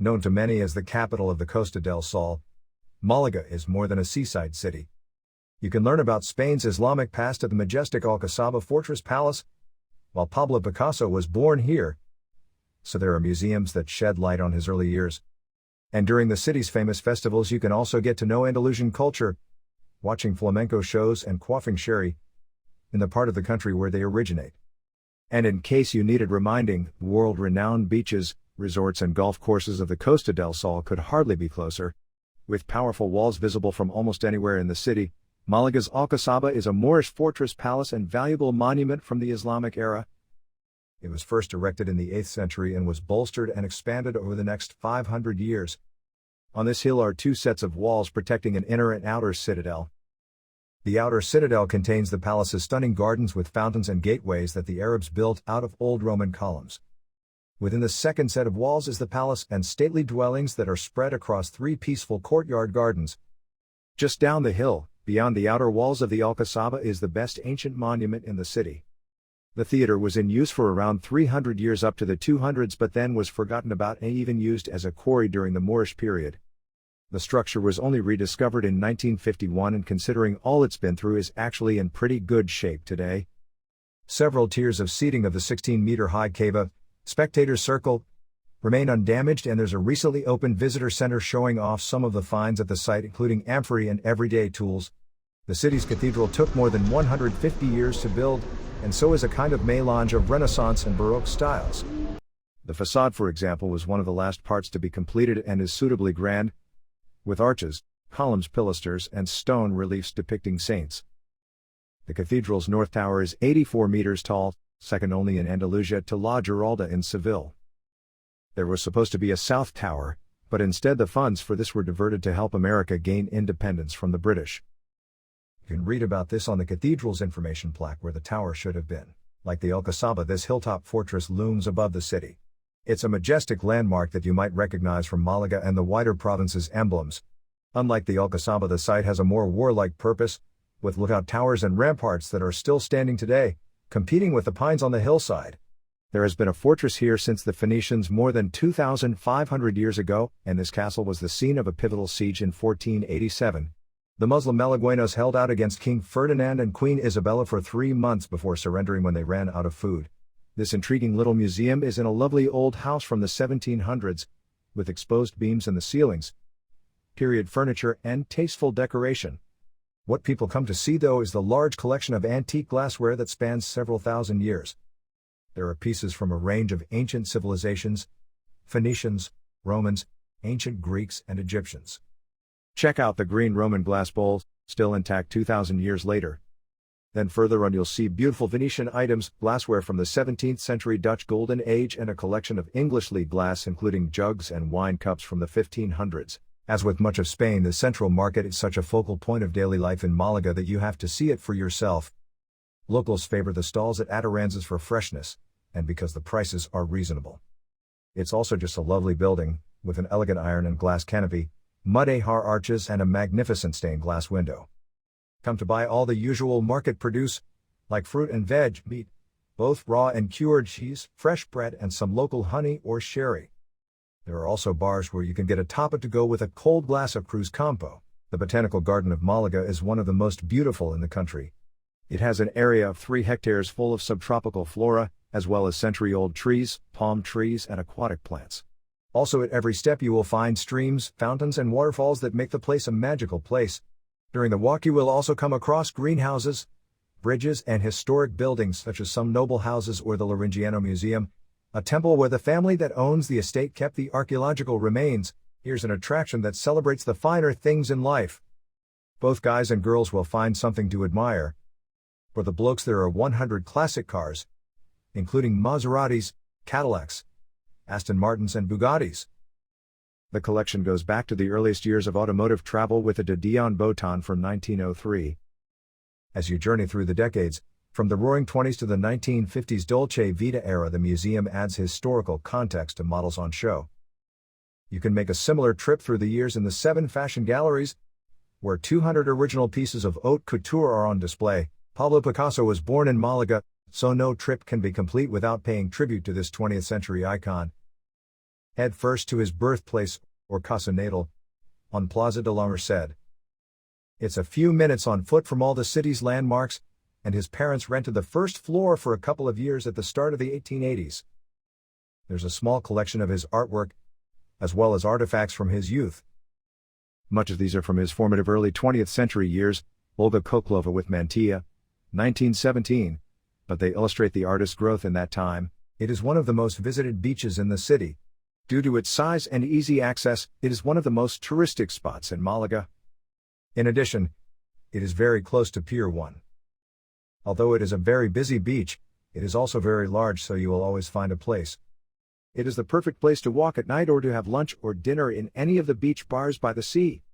Known to many as the capital of the Costa del Sol, Malaga is more than a seaside city. You can learn about Spain's Islamic past at the majestic Alcazaba Fortress Palace, while Pablo Picasso was born here, so there are museums that shed light on his early years. And during the city's famous festivals you can also get to know Andalusian culture, watching flamenco shows and quaffing sherry, in the part of the country where they originate. And in case you needed reminding, world-renowned beaches, resorts and golf courses of the Costa del Sol could hardly be closer. With powerful walls visible from almost anywhere in the city, Malaga's Alcazaba is a Moorish fortress palace and valuable monument from the Islamic era. It was first erected in the 8th century and was bolstered and expanded over the next 500 years. On this hill are two sets of walls protecting an inner and outer citadel. The outer citadel contains the palace's stunning gardens with fountains and gateways that the Arabs built out of old Roman columns. Within the second set of walls is the palace and stately dwellings that are spread across three peaceful courtyard gardens. Just down the hill, beyond the outer walls of the Alcazaba, is the best ancient monument in the city. The theater was in use for around 300 years up to the 200s, but then was forgotten about and even used as a quarry during the Moorish period. The structure was only rediscovered in 1951 and considering all it's been through is actually in pretty good shape today. Several tiers of seating of the 16-meter-high cava, spectators circle, remain undamaged, and there's a recently opened visitor center showing off some of the finds at the site, including amphorae and everyday tools. The city's cathedral took more than 150 years to build, and so is a kind of melange of Renaissance and Baroque styles. The facade, for example, was one of the last parts to be completed and is suitably grand, with arches, columns, pilasters, and stone reliefs depicting saints. The cathedral's north tower is 84 meters tall, second only in Andalusia to La Giralda in Seville. There was supposed to be a south tower, but instead the funds for this were diverted to help America gain independence from the British. You can read about this on the cathedral's information plaque where the tower should have been. Like the Alcazaba, this hilltop fortress looms above the city. It's a majestic landmark that you might recognize from Malaga and the wider province's emblems. Unlike the Alcazaba, the site has a more warlike purpose, with lookout towers and ramparts that are still standing today, competing with the pines on the hillside. There has been a fortress here since the Phoenicians more than 2,500 years ago, and this castle was the scene of a pivotal siege in 1487. The Muslim Malagueños held out against King Ferdinand and Queen Isabella for 3 months before surrendering when they ran out of food. This intriguing little museum is in a lovely old house from the 1700s, with exposed beams in the ceilings, period furniture, and tasteful decoration. What people come to see, though, is the large collection of antique glassware that spans several thousand years. There are pieces from a range of ancient civilizations: Phoenicians, Romans, ancient Greeks, and Egyptians. Check out the green Roman glass bowl, still intact 2,000 years later. Then further on you'll see beautiful Venetian items, glassware from the 17th century Dutch Golden Age, and a collection of English lead glass including jugs and wine cups from the 1500s. As with much of Spain, the central market is such a focal point of daily life in Malaga that you have to see it for yourself. Locals favor the stalls at Ataranzas for freshness, and because the prices are reasonable. It's also just a lovely building, with an elegant iron and glass canopy, mud-ahar arches, and a magnificent stained glass window. Come to buy all the usual market produce, like fruit and veg, meat, both raw and cured, cheese, fresh bread, and some local honey or sherry. There are also bars where you can get a tapa to go with a cold glass of Cruz Campo. The Botanical Garden of Malaga is one of the most beautiful in the country. It has an area of 3 hectares full of subtropical flora, as well as century-old trees, palm trees, and aquatic plants. Also, at every step you will find streams, fountains, and waterfalls that make the place a magical place. During the walk you will also come across greenhouses, bridges, and historic buildings such as some noble houses or the Laringiano Museum, a temple where the family that owns the estate kept the archaeological remains. Here's an attraction that celebrates the finer things in life. Both guys and girls will find something to admire. For the blokes, there are 100 classic cars, including Maseratis, Cadillacs, Aston Martins, and Bugattis. The collection goes back to the earliest years of automotive travel with a De Dion Botan from 1903. As you journey through the decades, from the Roaring Twenties to the 1950s Dolce Vita era, the museum adds historical context to models on show. You can make a similar trip through the years in the 7 fashion galleries, where 200 original pieces of haute couture are on display. Pablo Picasso was born in Malaga, so no trip can be complete without paying tribute to this 20th century icon. head first to his birthplace, or casa natal, on Plaza de la Merced. It's a few minutes on foot from all the city's landmarks, and his parents rented the first floor for a couple of years at the start of the 1880s. There's a small collection of his artwork, as well as artifacts from his youth. Much of these are from his formative early 20th century years, Olga Koklova with Mantilla, 1917, but they illustrate the artist's growth in that time. It is one of the most visited beaches in the city. Due to its size and easy access, it is one of the most touristic spots in Malaga. In addition, it is very close to Pier 1. Although it is a very busy beach, it is also very large, so you will always find a place. It is the perfect place to walk at night or to have lunch or dinner in any of the beach bars by the sea.